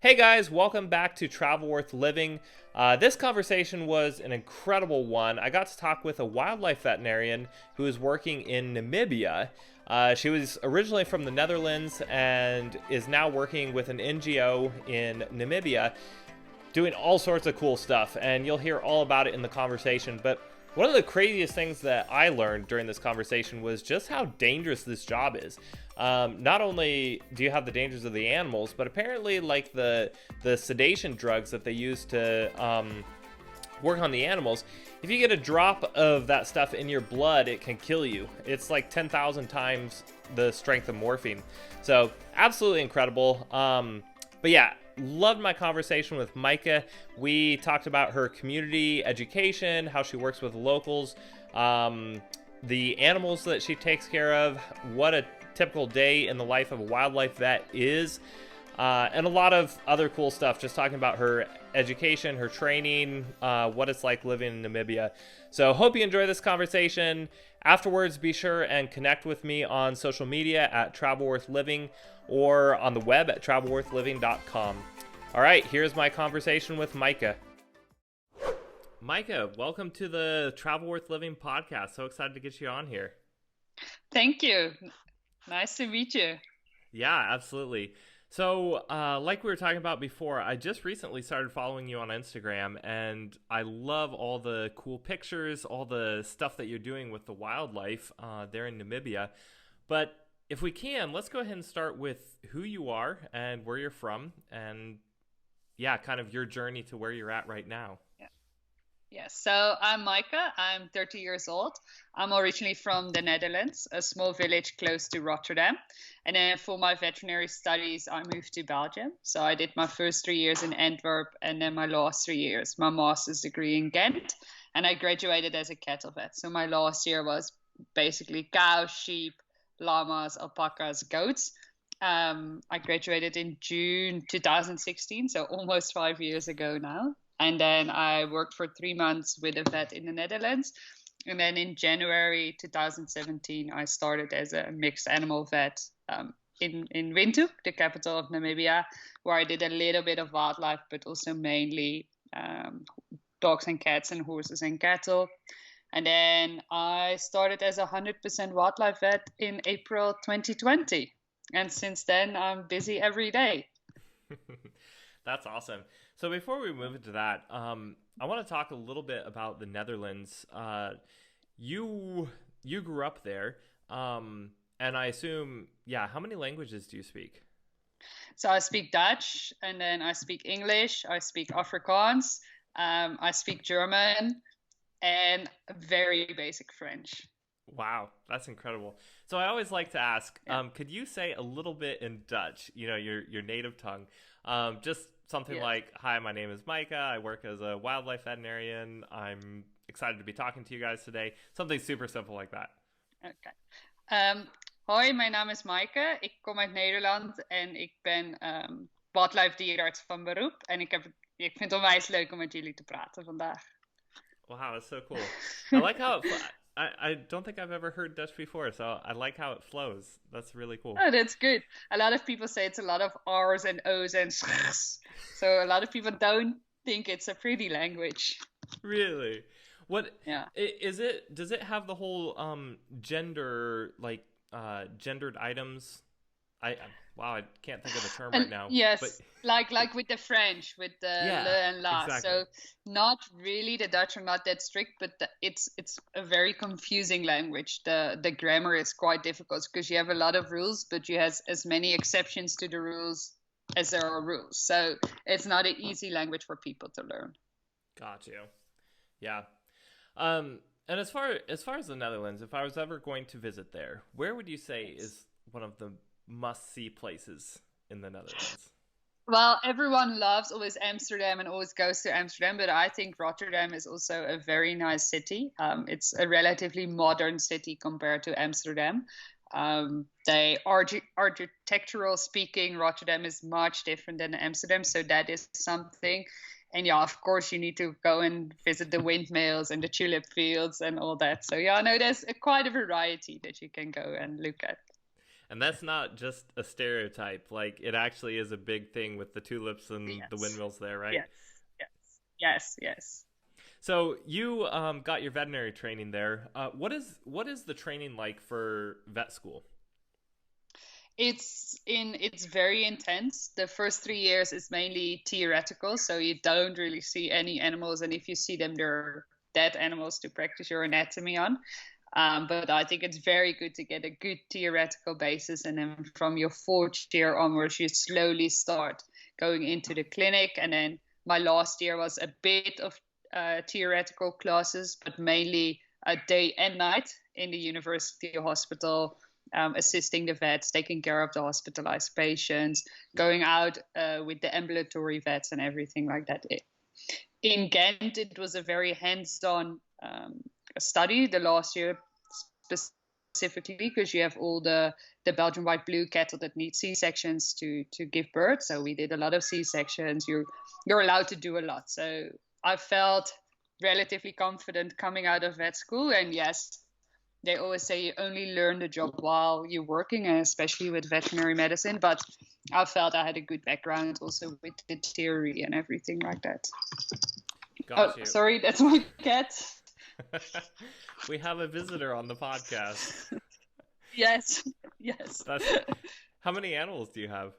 Hey guys, welcome back to Travel Worth Living. This conversation was an incredible one. I got to talk with a wildlife veterinarian who is working in Namibia. She was originally from the Netherlands and is now working with an NGO in Namibia, doing all sorts of cool stuff, and you'll hear all about it in the conversation. But one of the craziest things that I learned during this conversation was just how dangerous this job is. Not only do you have the dangers of the animals, but apparently like the sedation drugs that they use to work on the animals, if you get a drop of that stuff in your blood, it can kill you. It's like 10,000 times the strength of morphine. So absolutely incredible. But yeah, loved my conversation with Maaike. We talked about her community education, how she works with locals, the animals that she takes care of, what a typical day in the life of a wildlife vet is, and a lot of other cool stuff, just talking about her education, her training, what it's like living in Namibia. So hope you enjoy this conversation. Afterwards, be sure and connect with me on social media at Travel Worth Living or on the web at travelworthliving.com. All right, here's my conversation with Maaike. Maaike, welcome to the Travel Worth Living podcast. So excited to get you on here. Thank you. Nice to meet you. Yeah, absolutely. So, like we were talking about before, I just recently started following you on Instagram, and I love all the cool pictures, all the stuff that you're doing with the wildlife there in Namibia. But if we can, let's go ahead and start with who you are and where you're from, and yeah, kind of your journey to where you're at right now. Yes, so I'm Maaike. I'm 30 years old. I'm originally from the Netherlands, a small village close to Rotterdam. And then for my veterinary studies, I moved to Belgium. So I did my first 3 years in Antwerp and then my last 3 years, my master's degree in Ghent. And I graduated as a cattle vet. So my last year was basically cows, sheep, llamas, alpacas, goats. I graduated in June 2016, so almost 5 years ago now. And then I worked for 3 months with a vet in the Netherlands. And then in January 2017, I started as a mixed animal vet in Windhoek, the capital of Namibia, where I did a little bit of wildlife, but also mainly dogs and cats and horses and cattle. And then I started as a 100% wildlife vet in April 2020. And since then, I'm busy every day. That's awesome. So before we move into that, I want to talk a little bit about the Netherlands. You grew up there, and I assume, yeah. How many languages do you speak? So I speak Dutch, and then I speak English, I speak Afrikaans, I speak German, and very basic French. Wow, that's incredible. So I always like to ask, Yeah. could you say a little bit in Dutch? You know, your native tongue. Just something Yeah. like, "Hi, my name is Maaike. I work as a wildlife veterinarian. I'm excited to be talking to you guys today." Something super simple like that. Oké. Hoi, mijn naam is Maaike. Ik kom uit Nederland en ik ben wildlife dierenarts van beroep. En ik vind het onwijs leuk om met jullie te praten vandaag. Wow, that's so cool. I like how I don't think I've ever heard Dutch before, so I like how it flows. That's really cool. Oh, that's good. A lot of people say it's a lot of R's and O's and sch's. So a lot of people don't think it's a pretty language. Really? What Yeah. is it? Does it have the whole gender, like gendered items? I wow, I can't think of the term right And now. But yes, like with the French, with the le yeah, and la. exactly. So not really, the Dutch are not that strict, but it's a very confusing language. The grammar is quite difficult because you have a lot of rules, but you have as many exceptions to the rules as there are rules. So it's not an easy language for people to learn. Got you. Yeah. And as far as the Netherlands, if I was ever going to visit there, where would you say Yes. is one of the must-see places in the Netherlands? Well, everyone loves always Amsterdam and always goes to Amsterdam, but I think Rotterdam is also a very nice city. It's a relatively modern city compared to Amsterdam. They architectural speaking, Rotterdam is much different than Amsterdam, so that is something. And yeah, of course, you need to go and visit the windmills and the tulip fields and all that. So yeah, no, there's quite a variety that you can go and look at. And that's not just a stereotype. Like, it actually is a big thing with the tulips and the Yes, windmills there, right? yes, yes, yes, yes. So you got your veterinary training there. What is the training like for vet school? It's very intense. The first 3 years is mainly theoretical, so you don't really see any animals, and if you see them, they're dead animals to practice your anatomy on. But I think it's very good to get a good theoretical basis, and then from your fourth year onwards, you slowly start going into the clinic. And then my last year was a bit of theoretical classes, but mainly a day and night in the university hospital, assisting the vets, taking care of the hospitalized patients, going out with the ambulatory vets and everything like that. In Ghent, it was a very hands-on study the last year, specifically because you have all the Belgian white blue cattle that need C-sections to give birth. So we did a lot of C-sections. You're allowed to do a lot. So I felt relatively confident coming out of vet school. And yes, they always say you only learn the job while you're working, and especially with veterinary medicine. But I felt I had a good background also with the theory and everything like that. Got Oh, you. sorry, that's my cat. We have a visitor on the podcast. Yes, yes. That's how many animals do you have?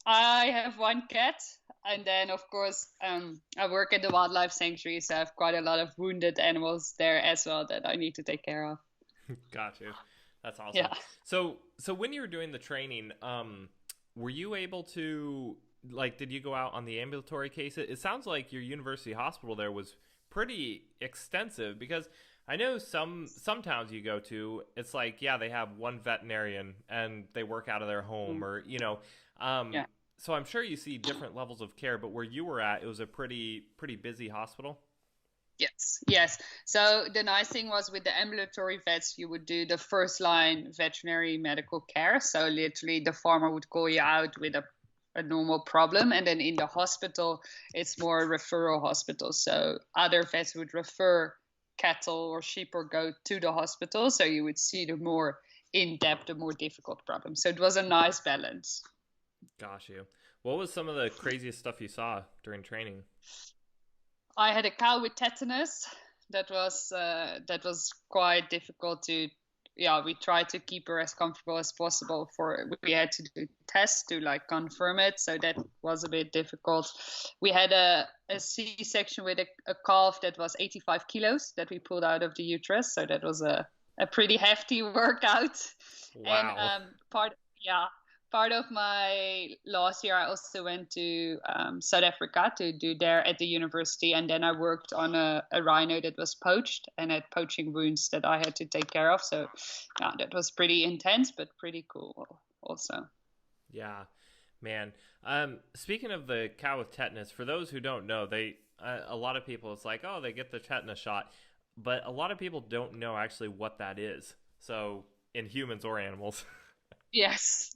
I have one cat, and then of course I work at the wildlife sanctuary, so I have quite a lot of wounded animals there as well that I need to take care of. Got you. That's awesome. Yeah. So when you were doing the training, were you able to like did you go out on the ambulatory case? It sounds like your university hospital there was pretty extensive because I know some towns you go to, it's like yeah, they have one veterinarian and they work out of their home Mm. or um Yeah. so I'm sure you see different levels of care, but where you were at, it was a pretty busy hospital. Yes, yes. So the nice thing was with the ambulatory vets, you would do the first line veterinary medical care. So literally the farmer would call you out with a normal problem. And then in the hospital, it's more a referral hospital. So other vets would refer cattle or sheep or goat to the hospital. So you would see the more in depth, the more difficult problem. So it was a nice balance. Gosh, you. What was some of the craziest stuff you saw during training? I had a cow with tetanus. That was quite difficult to. Yeah, we tried to keep her as comfortable as possible. We had to do tests to like confirm it, so that was a bit difficult. We had a C-section with a calf that was 85 kilos that we pulled out of the uterus, so that was a pretty hefty workout. And Wow. yeah, part of my last year, I also went to South Africa to do there at the university, and then I worked on a rhino that was poached and had poaching wounds that I had to take care of. So, yeah, that was pretty intense, but pretty cool also. Yeah, man. Speaking of the cow with tetanus, for those who don't know, a lot of people it's like, oh, they get the tetanus shot, but a lot of people don't know actually what that is. So in humans or animals. Yes.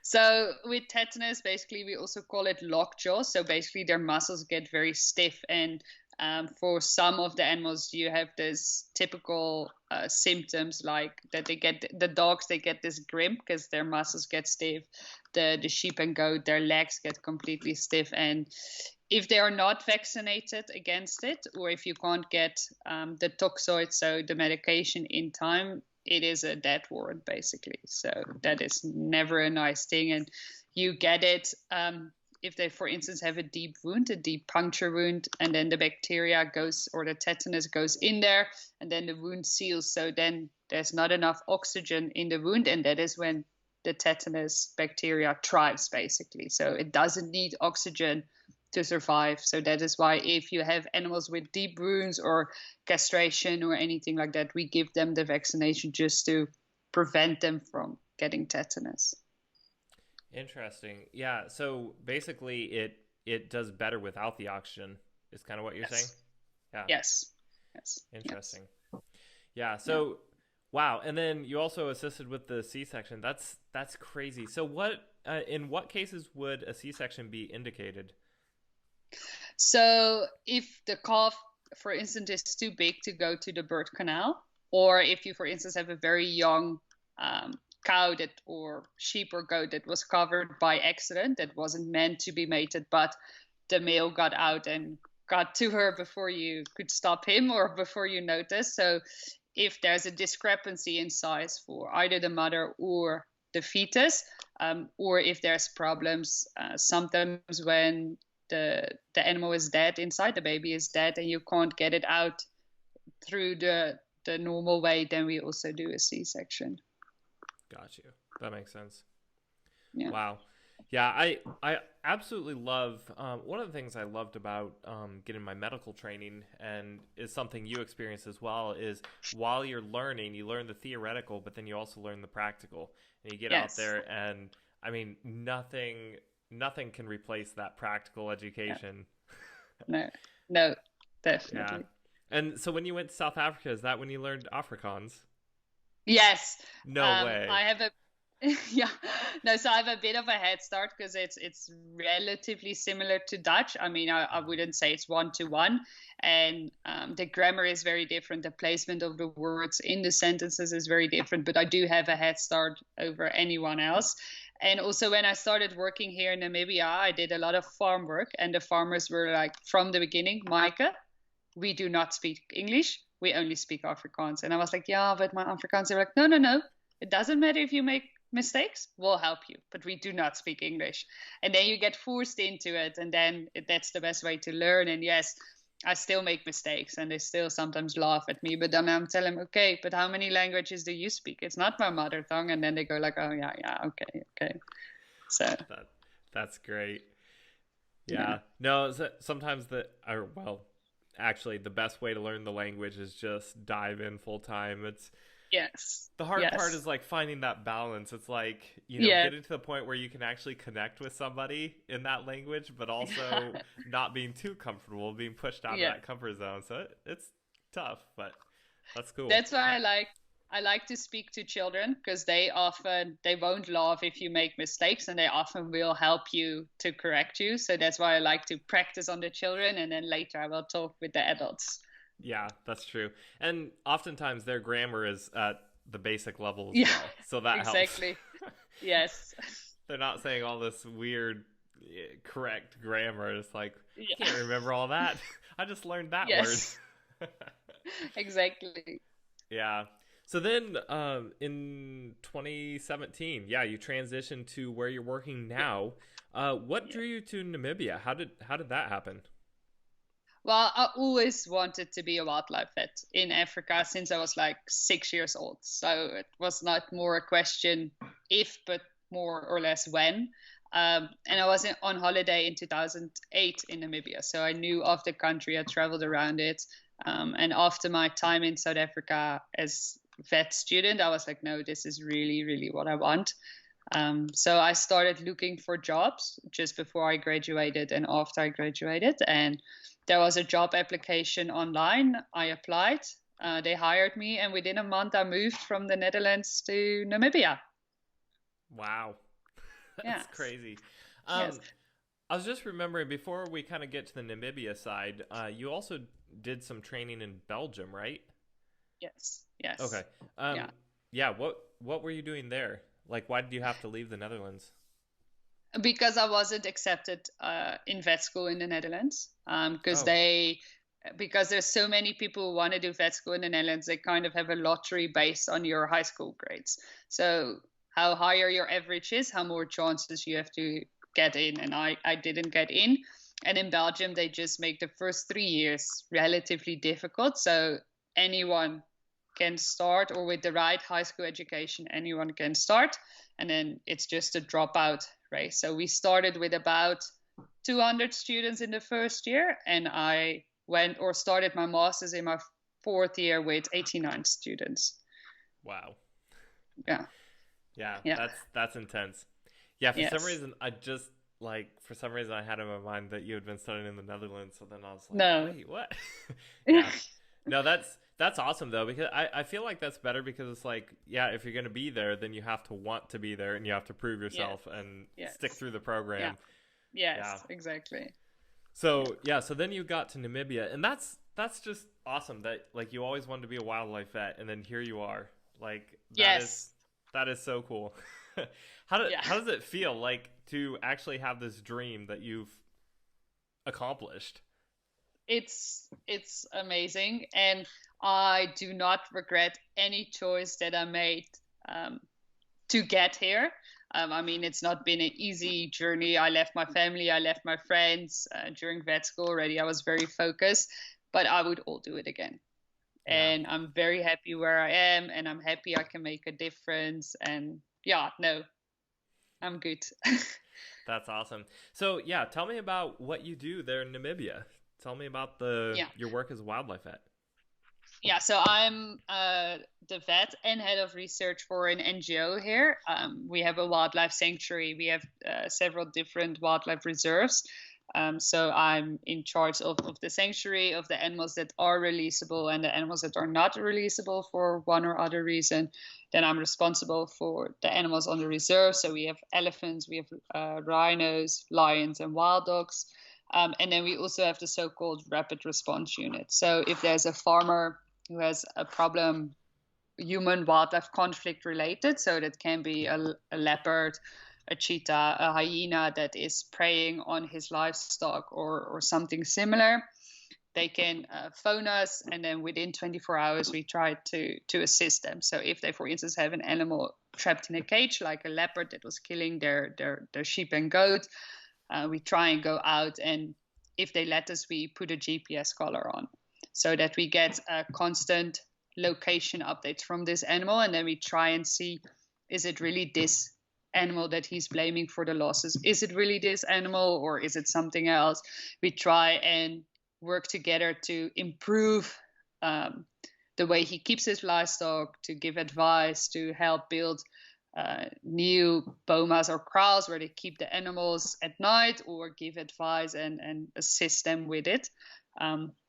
So with tetanus, basically, we also call it lockjaw. So basically, their muscles get very stiff, and for some of the animals, you have this typical symptoms like that they get the dogs they get this grimp because their muscles get stiff. The sheep and goat their legs get completely stiff, and if they are not vaccinated against it, or if you can't get the toxoid, so the medication in time, it is a death warrant basically. So that is never a nice thing, and you get it if they, for instance, have a deep wound, a deep puncture wound, and then the bacteria goes or the tetanus goes in there, and then the wound seals. So then there's not enough oxygen in the wound, and that is when the tetanus bacteria thrives basically. So it doesn't need oxygen to survive. So that is why if you have animals with deep wounds or castration or anything like that, we give them the vaccination just to prevent them from getting tetanus. Interesting. Yeah, so basically it does better without the oxygen is kind of what you're saying? Yes. Yeah, Yes. Yes. Yes. interesting. Yeah, Yeah. so wow, and then you also assisted with the C-section. That's crazy. So in what cases would a C-section be indicated? So if the calf, for instance, is too big to go to the birth canal, or if you, for instance, have a very young cow that or sheep or goat that was covered by accident, that wasn't meant to be mated, but the male got out and got to her before you could stop him or before you noticed. So if there's a discrepancy in size for either the mother or the fetus, or if there's problems, sometimes when the animal is dead inside, the baby is dead, and you can't get it out through the normal way, then we also do a C-section. Got you. That makes sense. Yeah. Wow. Yeah, I absolutely love, one of the things I loved about getting my medical training, and is something you experience as well, is while you're learning, you learn the theoretical, but then you also learn the practical. And you get out there, and I mean, nothing can replace that practical education. No, definitely. Yeah. And so when you went to South Africa, is that when you learned Afrikaans? Yes. No way. I have a so I have a bit of a head start because it's relatively similar to Dutch. I mean, I wouldn't say it's 1-to-1, and the grammar is very different. The placement of the words in the sentences is very different, but I do have a head start over anyone else. And also when I started working here in Namibia, I did a lot of farm work, and the farmers were like, from the beginning, Maaike, we do not speak English. We only speak Afrikaans. And I was like, yeah, but my Afrikaans, they were like, no. It doesn't matter if you make mistakes, we'll help you, but we do not speak English. And then you get forced into it, and then that's the best way to learn. And yes, I still make mistakes, and they still sometimes laugh at me, but then I'm telling them, okay, but how many languages do you speak? It's not my mother tongue. And then they go like, oh yeah, okay. So that's great. Yeah. No, sometimes actually the best way to learn the language is just dive in full time. The hard part is like finding that balance. It's like, getting to the point where you can actually connect with somebody in that language, but also not being too comfortable, being pushed out of that comfort zone. So it's tough, but that's cool. That's why I like to speak to children, because they won't laugh if you make mistakes, and they often will help you to correct you. So that's why I like to practice on the children, and then later I will talk with the adults. Yeah, that's true. And oftentimes their grammar is at the basic level as well. So that helps. Exactly. Yes. They're not saying all this weird, correct grammar. It's like, I can't remember all that. I just learned that word. Exactly. Yeah. So then in 2017, you transitioned to where you're working now. What drew you to Namibia? How did that happen? Well, I always wanted to be a wildlife vet in Africa since I was like 6 years old. So it was not more a question if, but more or less when. And I was on holiday in 2008 in Namibia. So I knew of the country, I traveled around it. And after my time in South Africa as vet student, I was like, no, this is really, really what I want. So I started looking for jobs just before I graduated and after I graduated. And there was a job application online. I applied. They hired me. And within a month, I moved from the Netherlands to Namibia. Wow. That's crazy. I was just remembering, before we kind of get to the Namibia side, you also did some training in Belgium, right? Yes. Okay. What were you doing there? Like, why did you have to leave the Netherlands? Because I wasn't accepted in vet school in the Netherlands. Because there's so many people who want to do vet school in the Netherlands, they kind of have a lottery based on your high school grades. So how higher your average is, how more chances you have to get in. And I didn't get in. And in Belgium, they just make the first 3 years relatively difficult. So anyone can start, or with the right high school education, anyone can start. And then it's just a dropout race. So we started with about 200 students in the first year, and I started my master's in my 4th year with 89 students. Wow. Yeah. That's intense. Yeah, for some reason I had in my mind that you had been studying in the Netherlands, so then I was like, no. Wait, what? Yeah. No, that's awesome though, because I feel like that's better, because it's like, if you're going to be there, then you have to want to be there, and you have to prove yourself and stick through the program. Exactly. So then you got to Namibia, and that's just awesome that, like, you always wanted to be a wildlife vet, and then here you are. Like, That is so cool. Yeah. How does it feel like to actually have this dream that you've accomplished? It's amazing, and I do not regret any choice that I made um, to get here. I mean, it's not been an easy journey. I left my family, I left my friends during vet school already. I was very focused, but I would all do it again. Yeah. And I'm very happy where I am, and I'm happy I can make a difference. And yeah, no, I'm good. That's awesome. So yeah, tell me about what you do there in Namibia. Tell me about the Yeah. your work as a wildlife vet. Yeah, so I'm the vet and head of research for an NGO here. We have a wildlife sanctuary. We have several different wildlife reserves. So I'm in charge of the sanctuary, of the animals that are releasable and the animals that are not releasable for one or other reason. Then I'm responsible for the animals on the reserve. So we have elephants, we have rhinos, lions, and wild dogs. And then we also have the so-called rapid response unit. So if there's a farmer who has a problem, human wildlife conflict related, so that can be a leopard, a cheetah, a hyena that is preying on his livestock or something similar, they can phone us, and then within 24 hours we try to assist them. So if they, for instance, have an animal trapped in a cage, like a leopard that was killing their sheep and goat, we try and go out, and if they let us, we put a GPS collar on so that we get a constant location updates from this animal, and then we try and see, is it really this animal that he's blaming for the losses? Is it really this animal, or is it something else? We try and work together to improve the way he keeps his livestock, to give advice, to help build new bomas or kraals where they keep the animals at night, or give advice and assist them with it,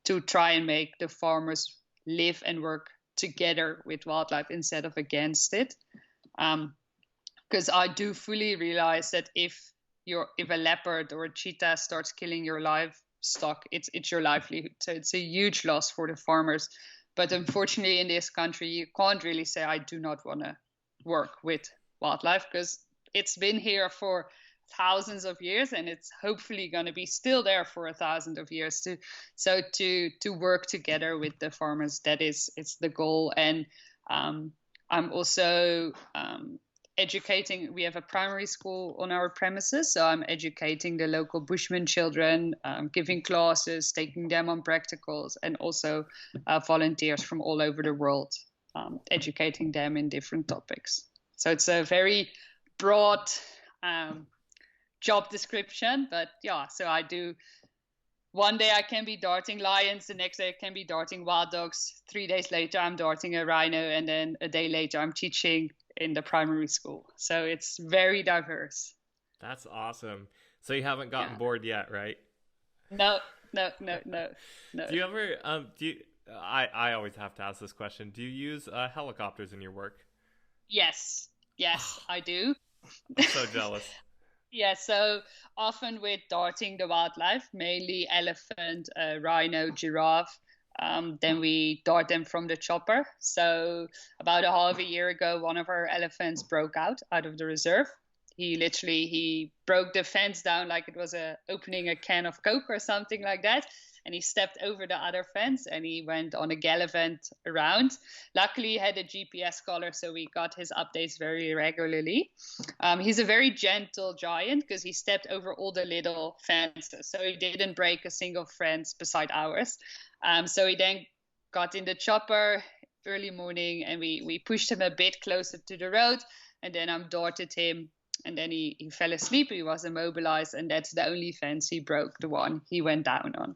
to try and make the farmers live and work together with wildlife instead of against it. Because I do fully realize that if a leopard or a cheetah starts killing your livestock, it's your livelihood. So it's a huge loss for the farmers. But unfortunately, in this country, you can't really say I do not want to work with wildlife, because it's been here for thousands of years, and it's hopefully going to be still there for 1,000 of years to work together with the farmers. It's the goal. And I'm also educating. We have a primary school on our premises, so I'm educating the local Bushman children, giving classes, taking them on practicals, and also volunteers from all over the world, educating them in different topics. So it's a very broad job description, but yeah, so I do. One day I can be darting lions, the next day I can be darting wild dogs, 3 days later I'm darting a rhino, and then a day later I'm teaching in the primary school. So it's very diverse. That's awesome. So you haven't gotten Yeah. bored yet, right? No, no, no, no, no. Do you ever do you I always have to ask this question. Do you use helicopters in your work? Yes, yes, I do. I'm so jealous. Yeah, so often with darting the wildlife, mainly elephant, rhino, giraffe, then we dart them from the chopper. So about a half a year ago, one of our elephants broke out of the reserve. He broke the fence down like it was opening a can of Coke or something like that. And he stepped over the other fence and he went on a gallivant around. Luckily, he had a GPS collar, so we got his updates very regularly. He's a very gentle giant because he stepped over all the little fences, so he didn't break a single fence beside ours. So he then got in the chopper early morning, and we pushed him a bit closer to the road, and then I darted him, and then he fell asleep. He was immobilized, and that's the only fence he broke, the one he went down on.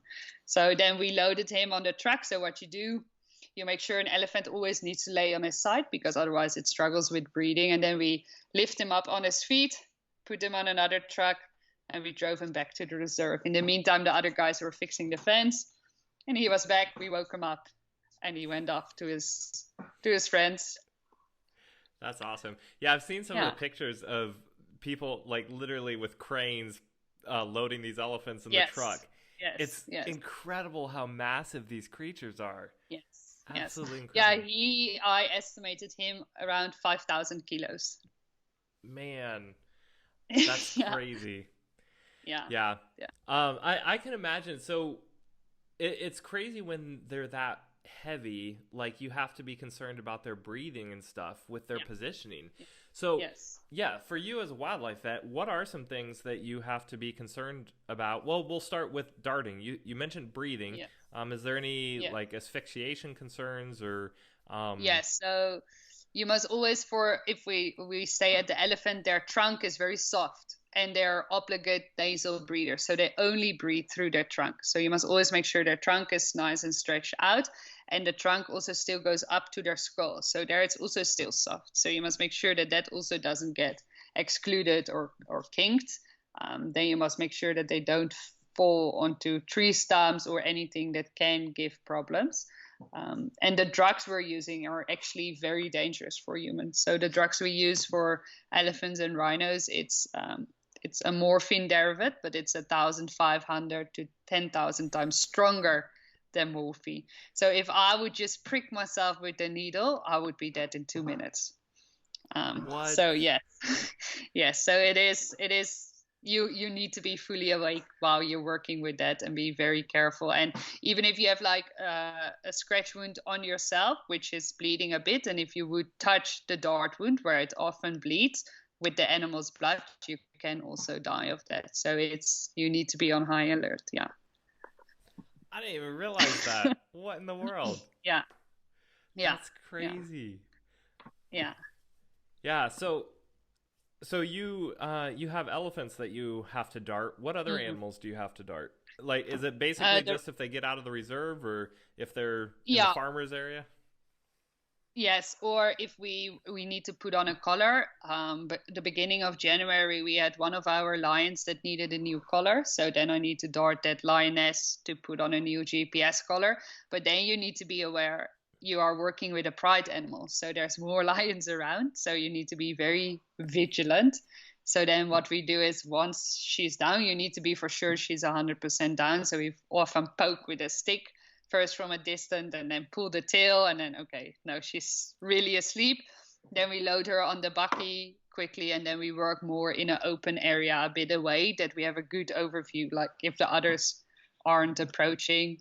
So then we loaded him on the truck. So what you do, you make sure an elephant always needs to lay on his side, because otherwise it struggles with breathing. And then we lift him up on his feet, put him on another truck, and we drove him back to the reserve. In the meantime, the other guys were fixing the fence, and he was back. We woke him up, and he went off to his friends. That's awesome. Yeah, I've seen some of Yeah. the pictures of people like literally with cranes loading these elephants in Yes. the truck. Yes. It's Yes. incredible how massive these creatures are. Yes. Yes. Absolutely Yeah, incredible. I estimated him around 5,000 kilos. Man, that's Yeah, crazy. yeah, Yeah. yeah, I can imagine. So it's crazy when they're that heavy. Like you have to be concerned about their breathing and stuff with their yeah, positioning. So yes. yeah, for you as a wildlife vet, what are some things that you have to be concerned about? Well, we'll start with darting. You mentioned breathing. Yeah, Is there any yeah. like asphyxiation concerns or Yes, so you must always, for if we stay at the elephant, their trunk is very soft and they're obligate nasal breathers, so they only breathe through their trunk. So you must always make sure their trunk is nice and stretched out, and the trunk also still goes up to their skull. So there it's also still soft. So you must make sure that that also doesn't get excluded or kinked. Then you must make sure that they don't fall onto tree stumps or anything that can give problems. And the drugs we're using are actually very dangerous for humans. So the drugs we use for elephants and rhinos, it's a morphine derivative, but it's 1,500 to 10,000 times stronger than morphine. So if I would just prick myself with the needle, I would be dead in 2 minutes. what? So yes, yes. So it is. You need to be fully awake while you're working with that and be very careful. And even if you have like a scratch wound on yourself, which is bleeding a bit, and if you would touch the dart wound where it often bleeds with the animal's blood, you can also die of that. So it's you need to be on high alert. Yeah. I didn't even realize that. What in the world? Yeah. Yeah. That's Yeah. crazy. Yeah. Yeah, so you have elephants that you have to dart. What other Hmm. animals do you have to dart? Like, is it basically The, just if they get out of the reserve or if they're in the yeah. farmers area? Yes, or if we need to put on a collar. But the beginning of January, we had one of our lions that needed a new collar. So then I need to dart that lioness to put on a new GPS collar. But then you need to be aware you are working with a pride animal. So there's more lions around. So you need to be very vigilant. So then what we do is once she's down, you need to be for sure she's 100% down. So we often poke with a stick first from a distance and then pull the tail and then okay, now she's really asleep. Then we load her on the bucky quickly and then we work more in an open area a bit away that we have a good overview, like if the others aren't approaching.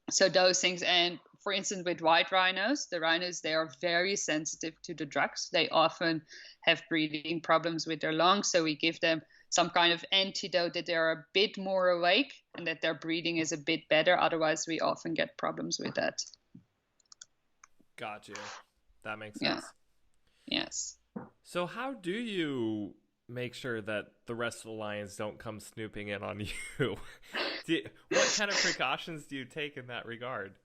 So those things. And for instance, with white rhinos, the rhinos, they are very sensitive to the drugs. They often have breathing problems with their lungs, so we give them some kind of antidote that they're a bit more awake and that their breathing is a bit better. Otherwise we often get problems with that. Got you. That makes Yeah. sense. Yes. So how do you make sure that the rest of the lions don't come snooping in on you? What kind of precautions do you take in that regard?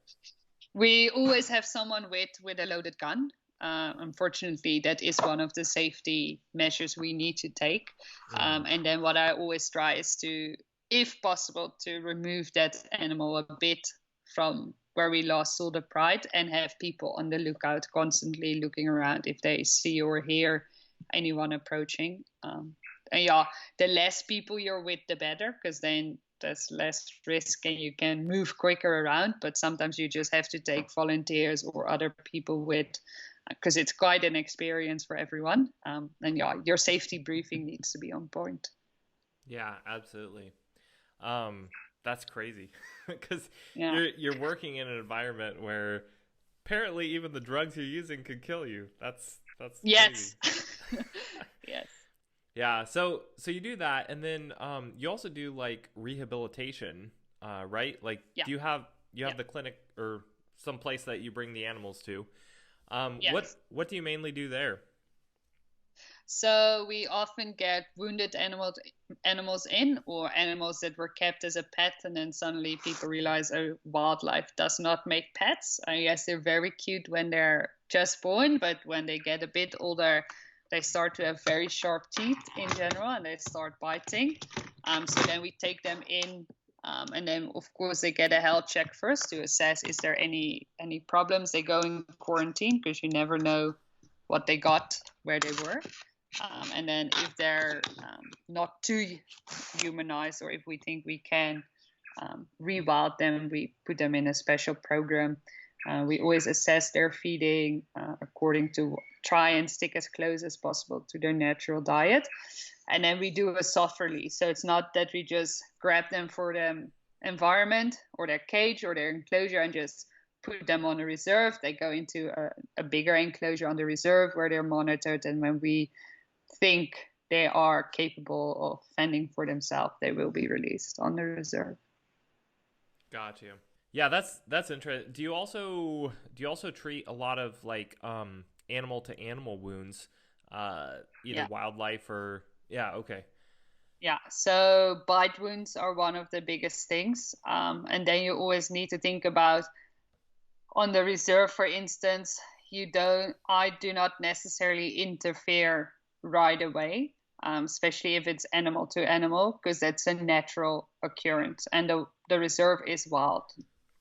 We always have someone with a loaded gun. Unfortunately, that is one of the safety measures we need to take. Mm-hmm. And then what I always try is to, if possible, to remove that animal a bit from where we last saw the pride and have people on the lookout constantly looking around if they see or hear anyone approaching. And yeah, the less people you're with, the better, because then there's less risk and you can move quicker around. But sometimes you just have to take volunteers or other people with, because it's quite an experience for everyone. And yeah, your safety briefing needs to be on point. Yeah, absolutely. That's crazy because Yeah. you're working in an environment where apparently even the drugs you're using could kill you. That's crazy. Yes. Yes. Yeah, so you do that, and then you also do like rehabilitation, right? Like, Yeah. do you Yeah. have the clinic or some place that you bring the animals to? Yes. What do you mainly do there? So we often get wounded animals in, or animals that were kept as a pet, and then suddenly people realize, oh, wildlife does not make pets. Yes, they're very cute when they're just born, but when they get a bit older, they start to have very sharp teeth in general, and they start biting. So then we take them in, and then of course they get a health check first to assess is there any problems. They go in quarantine because you never know what they got where they were. And then if they're not too humanized, or if we think we can rewild them, we put them in a special program We always assess their feeding according to try and stick as close as possible to their natural diet. And then we do a soft release. So it's not that we just grab them for the environment or their cage or their enclosure and just put them on a reserve. They go into a bigger enclosure on the reserve where they're monitored. And when we think they are capable of fending for themselves, they will be released on the reserve. Got you. Yeah, that's interesting. Do you also treat a lot of like animal to animal wounds, either wildlife or yeah, okay. Yeah, so bite wounds are one of the biggest things. And then you always need to think about on the reserve, for instance, I do not necessarily interfere right away, especially if it's animal to animal, because that's a natural occurrence and the reserve is wild.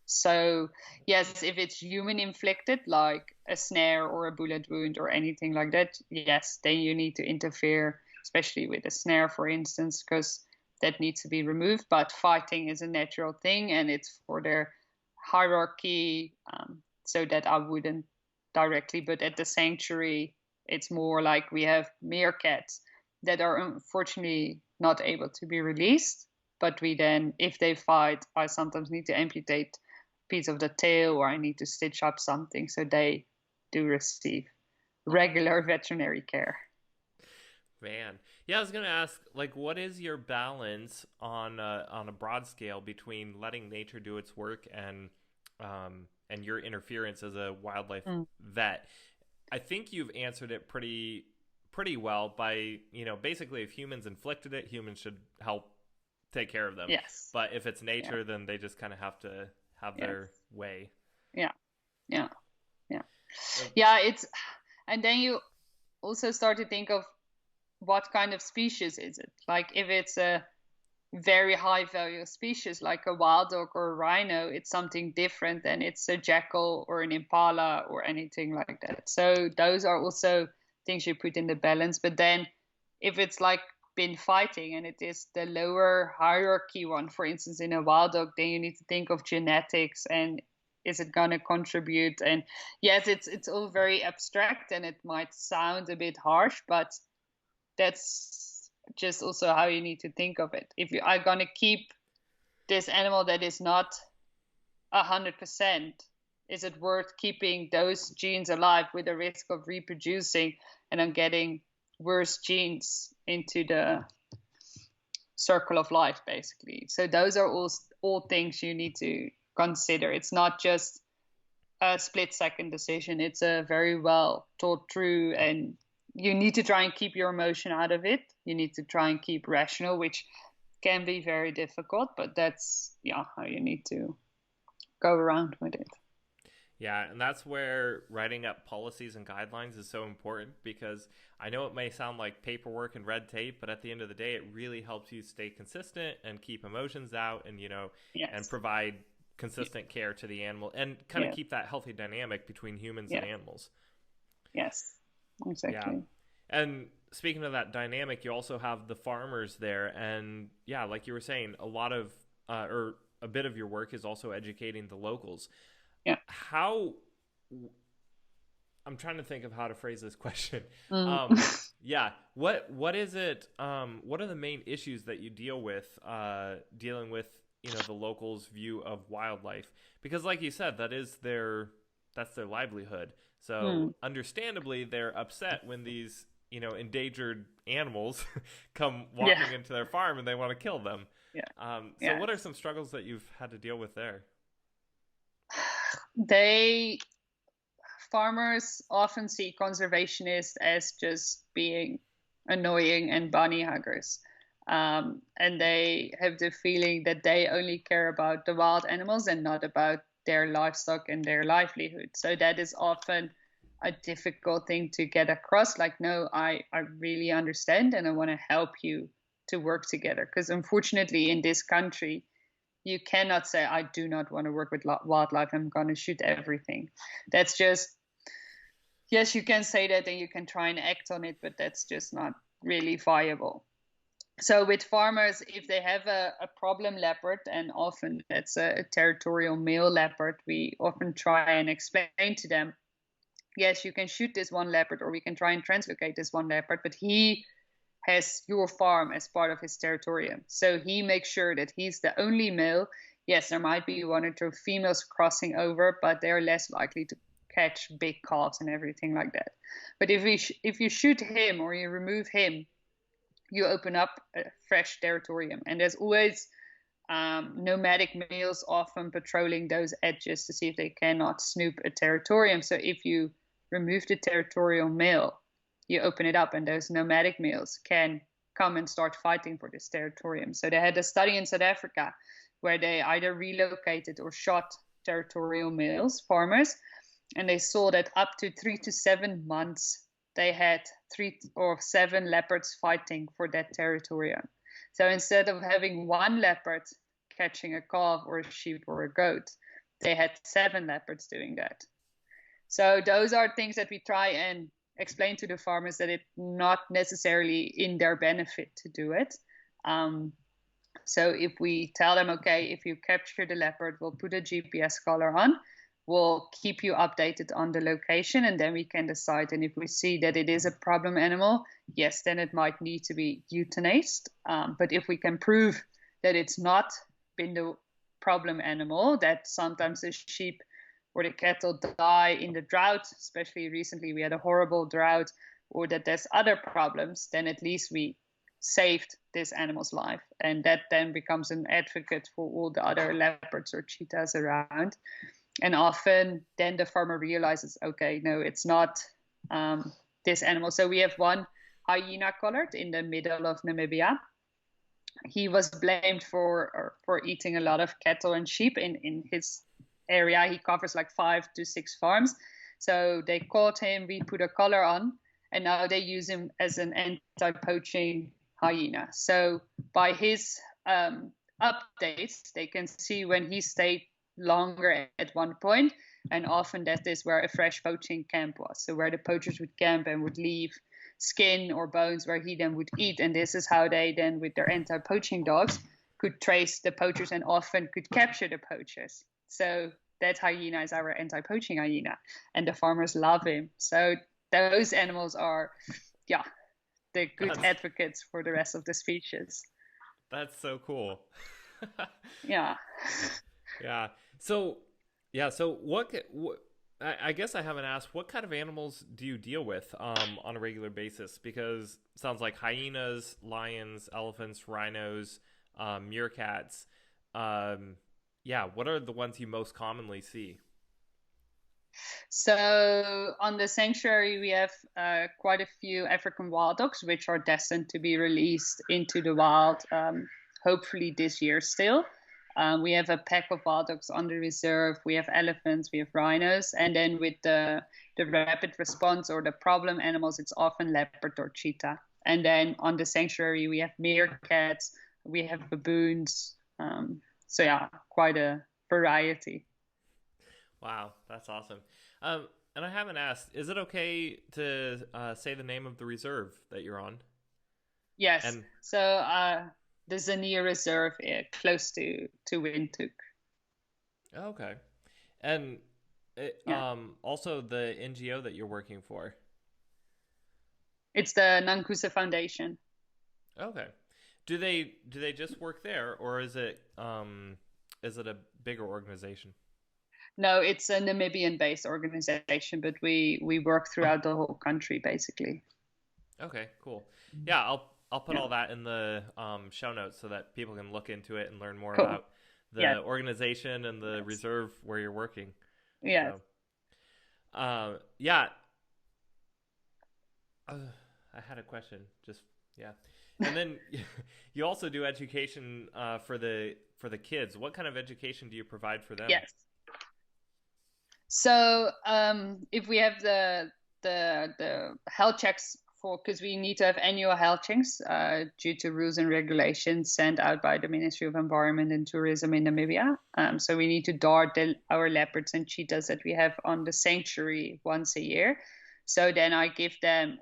So yes, if it's human inflicted, like a snare or a bullet wound or anything like that, yes, then you need to interfere, especially with a snare, for instance, because that needs to be removed. But fighting is a natural thing and it's for their hierarchy, so that I wouldn't directly. But at the sanctuary, it's more like we have meerkats that are unfortunately not able to be released. But we then, if they fight, I sometimes need to amputate a piece of the tail or I need to stitch up something. So they do receive regular veterinary care. Man, yeah, I was gonna ask, like, what is your balance on a broad scale between letting nature do its work and your interference as a wildlife vet? I think you've answered it pretty well by, basically if humans inflicted it, humans should help take care of them. Yes. But if it's nature, then they just kind of have to have their way. Yeah. Yeah, and then you also start to think of what kind of species is it? Like if it's a very high value species like a wild dog or a rhino, it's something different than it's a jackal or an impala or anything like that. So those are also things you put in the balance. But then if it's like been fighting and it is the lower hierarchy one, for instance, in a wild dog, then you need to think of genetics and is it going to contribute? And yes, it's all very abstract and it might sound a bit harsh, but that's just also how you need to think of it. If you are going to keep this animal that is not 100%, is it worth keeping those genes alive with the risk of reproducing and then getting worse genes into the circle of life, basically? So those are all things you need to consider. It's not just a split-second decision. It's a very well thought through, and you need to try and keep your emotion out of it. You need to try and keep rational, which can be very difficult, but that's how you need to go around with it. Yeah, and that's where writing up policies and guidelines is so important, because I know it may sound like paperwork and red tape, but at the end of the day, it really helps you stay consistent and keep emotions out and, and provide consistent care to the animal and kind of keep that healthy dynamic between humans and animals. Yes, exactly. Yeah. And speaking of that dynamic, you also have the farmers there. And yeah, like you were saying, a lot of, or a bit of your work is also educating the locals. Yeah. I'm trying to think of how to phrase this question. Yeah. What is it? What are the main issues that you deal with, dealing with, the locals' view of wildlife? Because like you said, that's their livelihood. So understandably, they're upset when these, endangered animals come walking into their farm and they want to kill them. Yeah. So what are some struggles that you've had to deal with there? Farmers often see conservationists as just being annoying and bunny huggers. And they have the feeling that they only care about the wild animals and not about their livestock and their livelihood. So that is often a difficult thing to get across. Like, no, I really understand and I want to help you to work together. Because unfortunately in this country, you cannot say, I do not want to work with wildlife. I'm going to shoot everything. That's just, yes, you can say that and you can try and act on it, but that's just not really viable. So with farmers, if they have a problem leopard, and often it's a territorial male leopard, we often try and explain to them, yes, you can shoot this one leopard, or we can try and translocate this one leopard, but he has your farm as part of his territorium. So he makes sure that he's the only male. Yes, there might be one or two females crossing over, but they're less likely to catch big calves and everything like that. But if you shoot him or you remove him, you open up a fresh territorium, and there's always nomadic males often patrolling those edges to see if they cannot snoop a territorium. So if you remove the territorial male, you open it up, and those nomadic males can come and start fighting for this territorium. So they had a study in South Africa where they either relocated or shot territorial males, farmers, and they saw that up to 3 to 7 months they had 3 or 7 leopards fighting for that territorium. So instead of having one leopard catching a calf or a sheep or a goat, they had 7 leopards doing that. So those are things that we try and explain to the farmers, that it's not necessarily in their benefit to do it. So if we tell them, okay, if you capture the leopard, we'll put a GPS collar on, we'll keep you updated on the location, and then we can decide. And if we see that it is a problem animal, yes, then it might need to be euthanized. But if we can prove that it's not been the problem animal, that sometimes the sheep or the cattle die in the drought, especially recently we had a horrible drought, or that there's other problems, then at least we saved this animal's life. And that then becomes an advocate for all the other leopards or cheetahs around. And often then the farmer realizes, okay, no, it's not this animal. So we have one hyena collared in the middle of Namibia. He was blamed for eating a lot of cattle and sheep in his area. He covers like 5 to 6 farms. So they caught him, we put a collar on, and now they use him as an anti-poaching hyena. So by his updates, they can see when he stayed longer at one point, and often that is where a fresh poaching camp was. So where the poachers would camp and would leave skin or bones where he then would eat. And this is how they then, with their anti-poaching dogs, could trace the poachers and often could capture the poachers. So that hyena is our anti-poaching hyena, and the farmers love him. So those animals are, yeah, the good advocates for the rest of the species. That's so cool. Yeah. Yeah. So, yeah. So what I guess I haven't asked, what kind of animals do you deal with on a regular basis? Because it sounds like hyenas, lions, elephants, rhinos, meerkats. Yeah, what are the ones you most commonly see? So on the sanctuary, we have quite a few African wild dogs, which are destined to be released into the wild, hopefully this year still. We have a pack of wild dogs on the reserve. We have elephants, we have rhinos, and then with the rapid response or the problem animals, it's often leopard or cheetah. And then on the sanctuary, we have meerkats, we have baboons. So yeah, quite a variety. Wow, that's awesome. And I haven't asked, is it okay to say the name of the reserve that you're on? Yes. And So the Zania Reserve, close to Windhoek. okay, and Yeah. also the NGO that you're working for. It's the NaanKuSe Foundation. Okay, do they just work there, or is it a bigger organization? No, it's a Namibian-based organization, but we work throughout the whole country, basically. Okay, cool. Yeah, I'll put Yeah. all that in the show notes so that people can look into it and learn more Cool. about Yeah. the organization and the Yes. reserve where you're working. Yes. So, yeah, I had a question. Just yeah, and then you also do education for the kids. What kind of education do you provide for them? Yes. So if we have the health checks for, because we need to have annual health checks due to rules and regulations sent out by the Ministry of Environment and Tourism in Namibia. So we need to dart our leopards and cheetahs that we have on the sanctuary once a year. So then I give them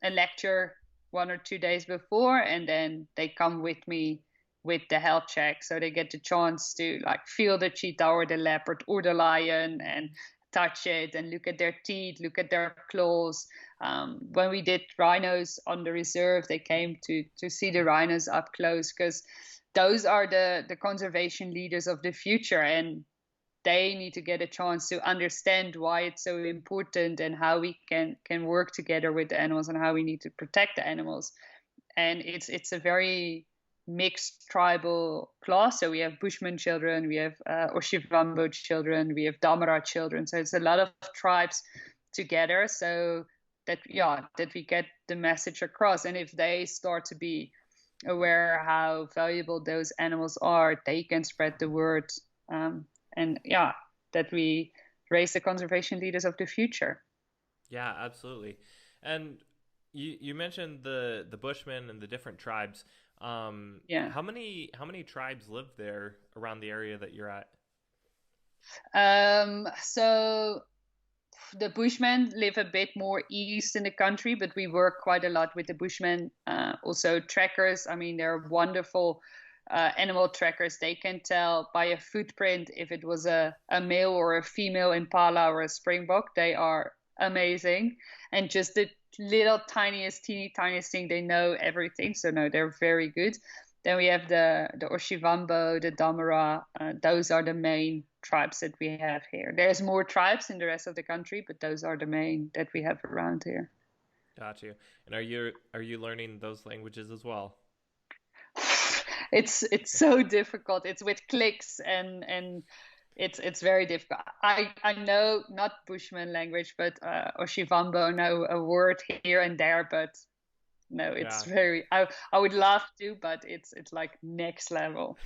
a lecture 1 or 2 days before, and then they come with me with the health check. So they get the chance to like feel the cheetah or the leopard or the lion and touch it and look at their teeth, look at their claws. When we did rhinos on the reserve, they came to see the rhinos up close, because those are the conservation leaders of the future, and they need to get a chance to understand why it's so important and how we can work together with the animals and how we need to protect the animals. And it's a very mixed tribal class. So we have Bushman children, we have Oshivambo children, we have Damara children. So it's a lot of tribes together, so that we get the message across. And if they start to be aware how valuable those animals are, they can spread the word. And that we raise the conservation leaders of the future. Yeah, absolutely. And you mentioned the Bushmen and the different tribes. How many tribes live there around the area that you're at? So the Bushmen live a bit more east in the country, but we work quite a lot with the Bushmen. Also trackers. I mean, they're wonderful animal trackers. They can tell by a footprint if it was a male or a female impala or a springbok. They are amazing. And just the little teeny tiniest thing, they know everything. So no, they're very good. Then we have the Oshivambo, the Damara. Those are the main tribes that we have here. There's more tribes in the rest of the country, but those are the main that we have around here. Got you. And are you learning those languages as well? It's so difficult. It's with clicks, and it's very difficult. I know not Bushman language, but Oshivambo, know a word here and there, but no, it's very. I would love to, but it's like next level.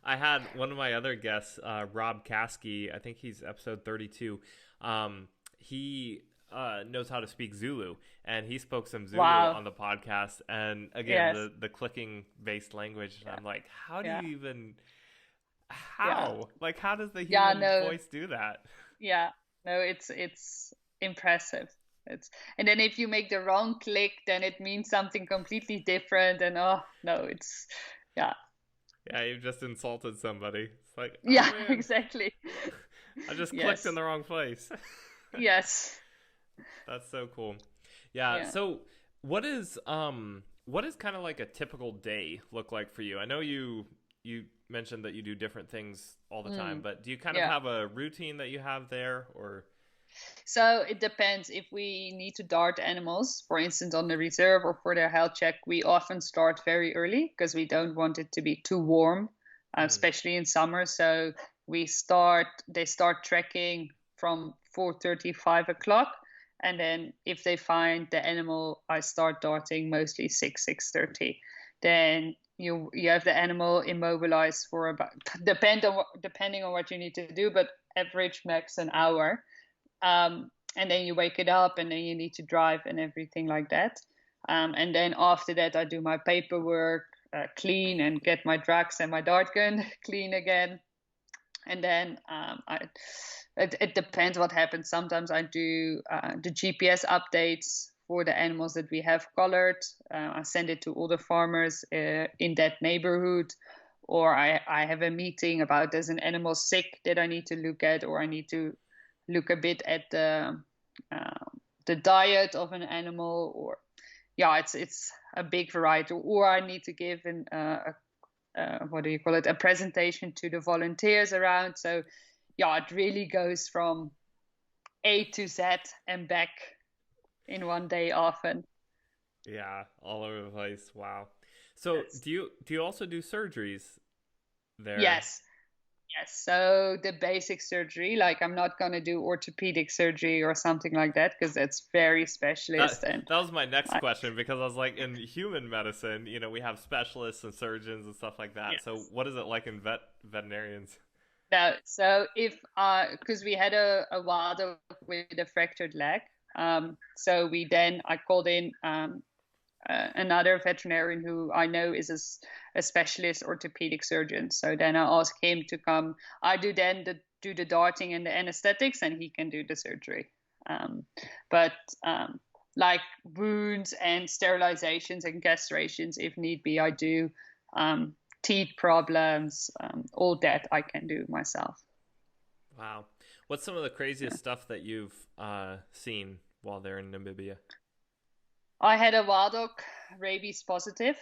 I had one of my other guests, Rob Kasky. I think he's episode 32. He knows how to speak Zulu, and he spoke some Zulu on the podcast. And again, the clicking based language. And I'm like, how do you even? How? Like, how does the human voice do that? Yeah, no, it's impressive. And then if you make the wrong click, then it means something completely different. And oh no, it's yeah, you've just insulted somebody. It's like, exactly. I just clicked in the wrong place. Yes. That's so cool. Yeah. So what is kind of like a typical day look like for you? I know you mentioned that you do different things all the time, but do you kind of have a routine that you have there, or? So it depends. If we need to dart animals, for instance, on the reserve or for their health check, we often start very early because we don't want it to be too warm, especially in summer. So they start trekking from 4:30, 5 o'clock. And then if they find the animal, I start darting mostly 6:30. Then you have the animal immobilized for about, depending on what you need to do, but average max an hour. And then you wake it up, and then you need to drive and everything like that. And then after that, I do my paperwork, clean, and get my drugs and my dart gun clean again. And then it depends what happens. Sometimes I do the GPS updates for the animals that we have collared. I send it to all the farmers in that neighborhood. Or I have a meeting about there's an animal sick that I need to look at, or I need to look a bit at the diet of an animal, or it's a big variety. Or I need to give a presentation to the volunteers around. So it really goes from A to Z and back in one day often. Yeah, all over the place. Wow. So do you also do surgeries there? Yes. So the basic surgery, like I'm not going to do orthopedic surgery or something like that, because that's very specialist. That was my next question, because I was like, in human medicine, we have specialists and surgeons and stuff like that. Yes. So what is it like in veterinarians? No, so because we had a wild with a fractured leg, so I called in another veterinarian who I know is a specialist orthopedic surgeon. So then I asked him to come. I do the darting and the anesthetics, and he can do the surgery. But like wounds and sterilizations and castrations if need be. I do teeth problems, all that I can do myself. Wow. What's some of the craziest stuff that you've seen while they're in Namibia? I had a wild dog rabies positive.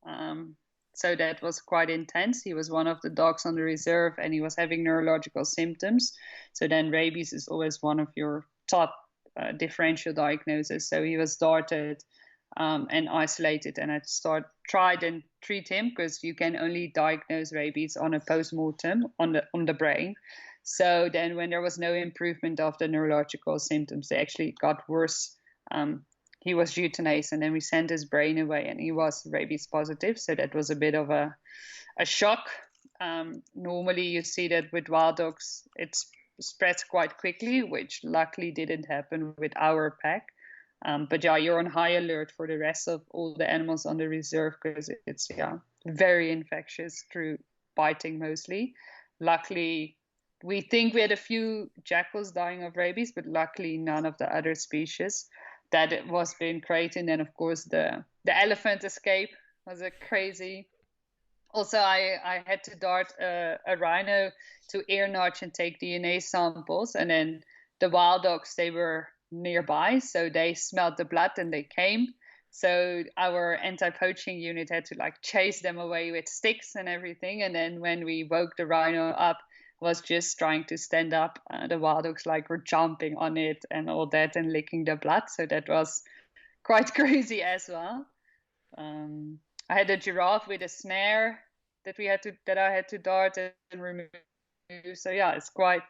Um, so that was quite intense. He was one of the dogs on the reserve and he was having neurological symptoms. So then rabies is always one of your top differential diagnoses. So he was darted and isolated, and tried and treat him because you can only diagnose rabies on a post-mortem on the brain. So then when there was no improvement of the neurological symptoms, they actually got worse. He was euthanized, and then we sent his brain away, and he was rabies positive. So that was a bit of a shock. Normally, you see that with wild dogs, it spreads quite quickly, which luckily didn't happen with our pack. But yeah, you're on high alert for the rest of all the animals on the reserve because it's very infectious through biting mostly. Luckily, we think we had a few jackals dying of rabies, but luckily none of the other species. That it was been great. And then of course the elephant escape was a crazy. Also, I had to dart a rhino to ear notch and take DNA samples, and then the wild dogs, they were nearby, so they smelled the blood and they came. So our anti-poaching unit had to like chase them away with sticks and everything. And then when we woke the rhino up, was just trying to stand up. The wild dogs like were jumping on it and all that and licking the blood. So that was quite crazy as well. I had a giraffe with a snare that I had to dart and remove. So yeah, it's quite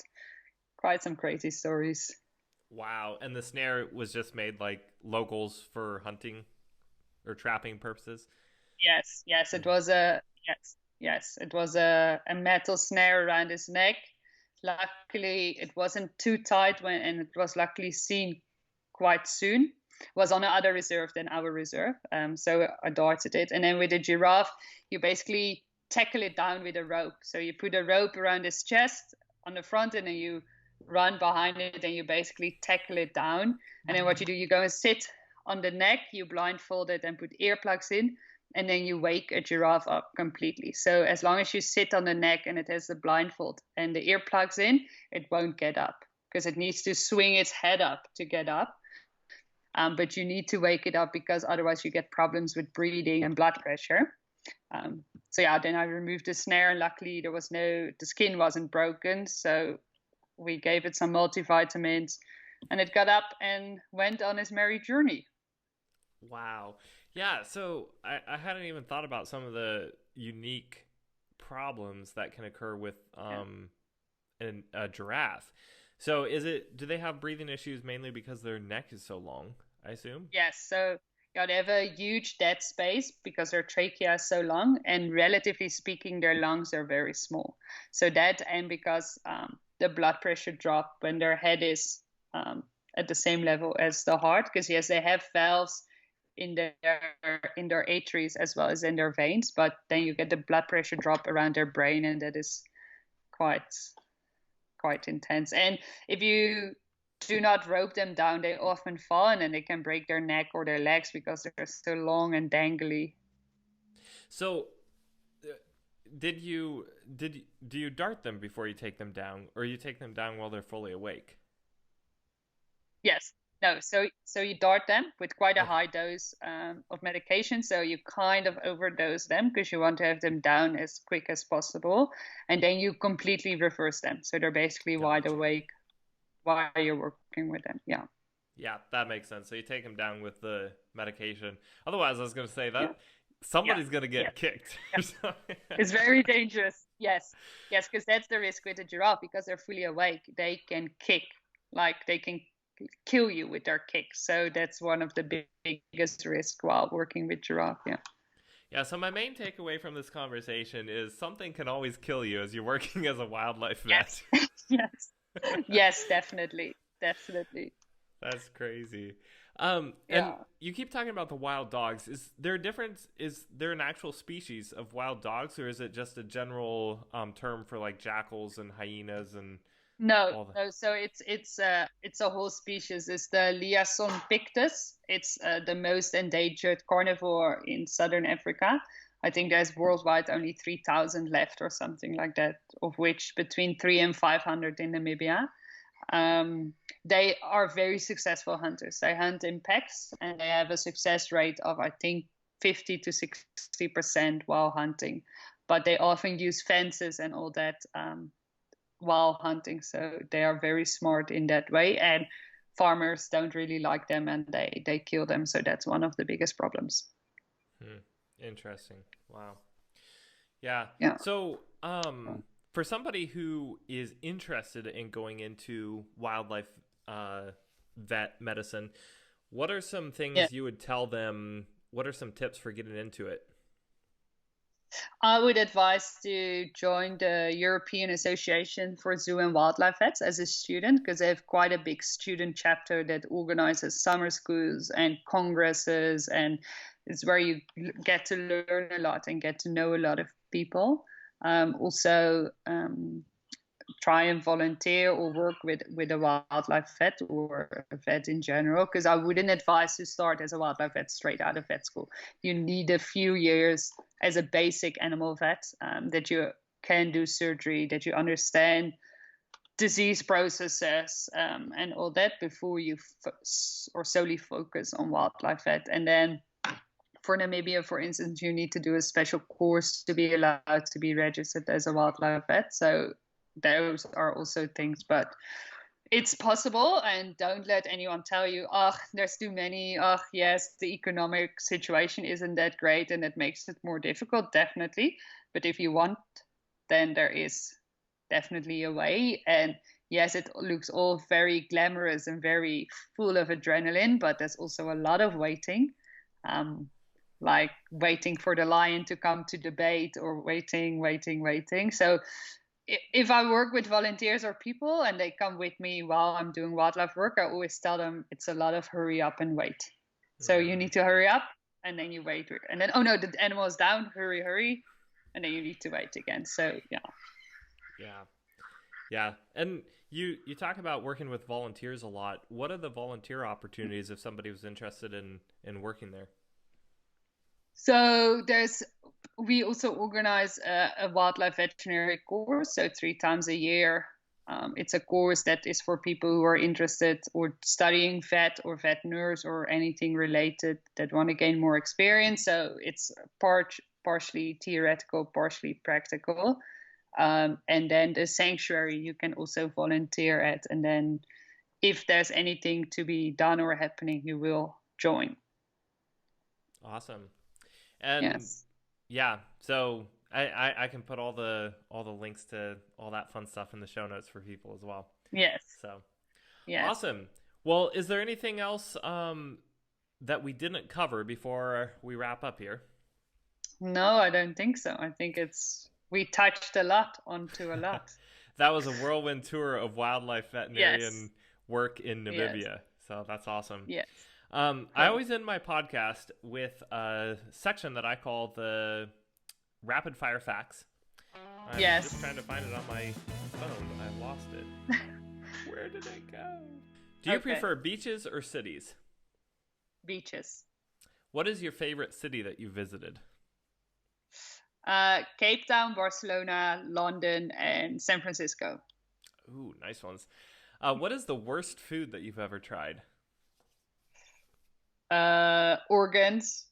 some crazy stories. Wow. And the snare was just made like locals for hunting or trapping purposes? Yes, it was a it was a metal snare around his neck. Luckily, it wasn't too tight and it was luckily seen quite soon. It was on another reserve than our reserve, so I darted it. And then with the giraffe, you basically tackle it down with a rope. So you put a rope around his chest on the front, and then you run behind it, and you basically tackle it down. And then what you do, you go and sit on the neck, you blindfold it and put earplugs in, and then you wake a giraffe up completely. So as long as you sit on the neck and it has the blindfold and the earplugs in, it won't get up because it needs to swing its head up to get up. But you need to wake it up because otherwise you get problems with breathing and blood pressure. So yeah, then I removed the snare, and luckily the skin wasn't broken. So we gave it some multivitamins, and it got up and went on its merry journey. Wow. Yeah, so I hadn't even thought about some of the unique problems that can occur with a giraffe. So do they have breathing issues mainly because their neck is so long, I assume? Yes, so yeah, they have a huge dead space because their trachea is so long, and relatively speaking, their lungs are very small. So that, and because the blood pressure drop when their head is at the same level as the heart, because yes, they have valves in their arteries as well as in their veins, but then you get the blood pressure drop around their brain, and that is quite intense. And if you do not rope them down, they often fall and then they can break their neck or their legs because they're so long and dangly. So do you dart them before you take them down, or you take them down while they're fully awake? Yes. No, so you dart them with quite a Okay. high dose of medication. So you kind of overdose them because you want to have them down as quick as possible, and then you completely reverse them. So they're basically wide Gotcha. awake while you're working with them. Yeah. Yeah, that makes sense. So you take them down with the medication. Otherwise, I was going to say Yeah. that Yeah. somebody's going to Yeah. get kicked Yeah. or something. It's very dangerous. Yes. Yes, because that's the risk with a giraffe. Because they're fully awake, they can kick, like they can kill you with their kicks. So that's one of the biggest risks while working with giraffe. Yeah. Yeah, so my main takeaway from this conversation is something can always kill you as you're working as a wildlife vet. Yes. Yes. Yes, definitely. Definitely. That's crazy. And Yeah. you keep talking about the wild dogs. Is there a difference? Is there an actual species of wild dogs, or is it just a general term for like jackals and hyenas and No, All the no. So it's a whole species. It's the liaison pictus. It's the most endangered carnivore in southern Africa. I think there's worldwide only 3,000 left or something like that, of which between 300 and 500 in Namibia. They are very successful hunters. They hunt in packs and they have a success rate of, I think, 50 to 60% while hunting. But they often use fences and all that while hunting. So they are very smart in that way. And farmers don't really like them and they kill them. So that's one of the biggest problems. Interesting. Wow. Yeah. Yeah. So, for somebody who is interested in going into wildlife vet medicine, what are some things you would tell them? What are some tips for getting into it? I would advise to join the European Association for Zoo and Wildlife Vets as a student because they have quite a big student chapter that organizes summer schools and congresses, and it's where you get to learn a lot and get to know a lot of people. Also, try and volunteer or work with a wildlife vet or a vet in general, because I wouldn't advise to start as a wildlife vet straight out of vet school. You need a few years as a basic animal vet, that you can do surgery, that you understand disease processes, and all that before you or solely focus on wildlife vet. And then for Namibia, for instance, you need to do a special course to be allowed to be registered as a wildlife vet. So those are also things, but it's possible. And don't let anyone tell you, oh, there's too many. Oh, yes, the economic situation isn't that great and it makes it more difficult. Definitely. But if you want, then there is definitely a way. And yes, it looks all very glamorous and very full of adrenaline, but there's also a lot of waiting. Like waiting for the lion to come to the bait, or waiting. So if I work with volunteers or people and they come with me while I'm doing wildlife work, I always tell them it's a lot of hurry up and wait. So you need to hurry up and then you wait. And then, oh no, the animal is down, hurry. And then you need to wait again. So Yeah. And you talk about working with volunteers a lot. What are the volunteer opportunities if somebody was interested in working there? So we also organize a wildlife veterinary course. So 3 times a year, it's a course that is for people who are interested or studying vet or vet nurse or anything related that want to gain more experience. So it's partially theoretical, partially practical. And then the sanctuary you can also volunteer at. And then if there's anything to be done or happening, you will join. Awesome. And yes. Yeah, so I can put all the links to all that fun stuff in the show notes for people as well. Yes. So yes. Awesome. Well, is there anything else that we didn't cover before we wrap up here? No, I don't think so. I think we touched a lot onto a lot. That was a whirlwind tour of wildlife veterinarian work in Namibia. Yes. So that's awesome. Yes. I always end my podcast with a section that I call the rapid fire facts. I'm just trying to find it on my phone. I lost it. Where did it go? Do you prefer beaches or cities? Beaches. What is your favorite city that you visited? Cape Town, Barcelona, London, and San Francisco. Ooh, nice ones. What is the worst food that you've ever tried? Organs.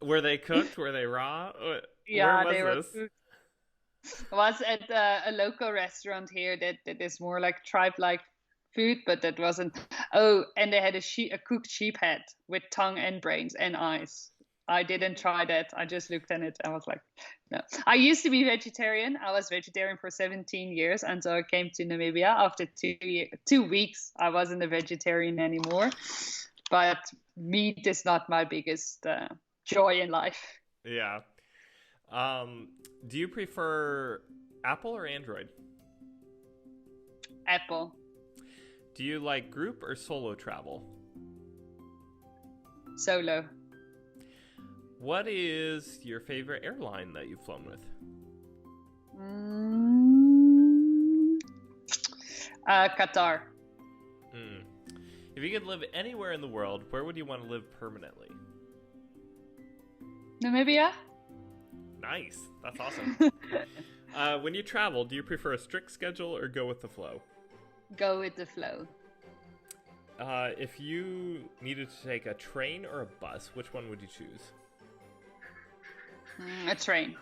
Were they cooked? Were they raw? Yeah, they were cooked. I was at a local restaurant here that is more like tribe-like food, but that wasn't. Oh, and they had a cooked sheep head with tongue and brains and eyes. I didn't try that. I just looked at it. I was like, no. I used to be vegetarian. I was vegetarian for 17 years until I came to Namibia. After 2 weeks, I wasn't a vegetarian anymore. But meat is not my biggest joy in life. Yeah. Do you prefer Apple or Android? Apple. Do you like group or solo travel? Solo. What is your favorite airline that you've flown with? Qatar. Hmm. If you could live anywhere in the world, where would you want to live permanently? Namibia? Nice. That's awesome. When you travel, do you prefer a strict schedule or go with the flow? Go with the flow. If you needed to take a train or a bus, which one would you choose? A train.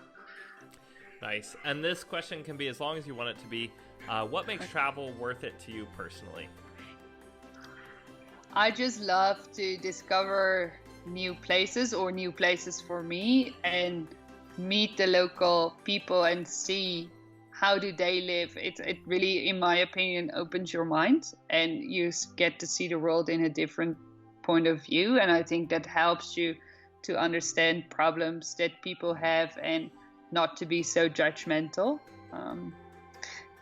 Nice. And this question can be as long as you want it to be. What makes travel worth it to you personally? I just love to discover new places or new places for me and meet the local people and see how do they live. It really, in my opinion, opens your mind and you get to see the world in a different point of view. And I think that helps you to understand problems that people have and not to be so judgmental.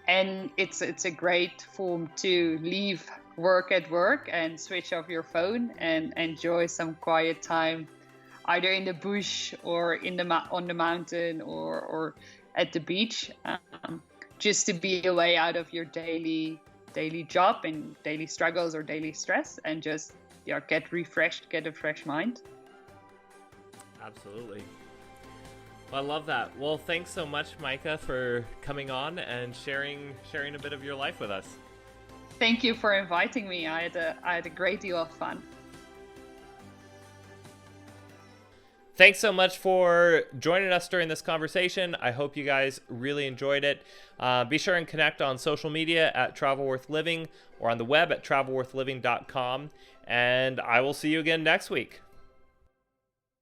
And it's a great form to leave work at work and switch off your phone and enjoy some quiet time, either in the bush or on the mountain or at the beach, just to be away out of your daily job and daily struggles or daily stress, and just get refreshed, get a fresh mind. Absolutely. Well, I love that. Well, thanks so much, Maaike, for coming on and sharing a bit of your life with us. Thank you for inviting me. I had a great deal of fun. Thanks so much for joining us during this conversation. I hope you guys really enjoyed it. Be sure and connect on social media at Travel Worth Living or on the web at travelworthliving.com. And I will see you again next week.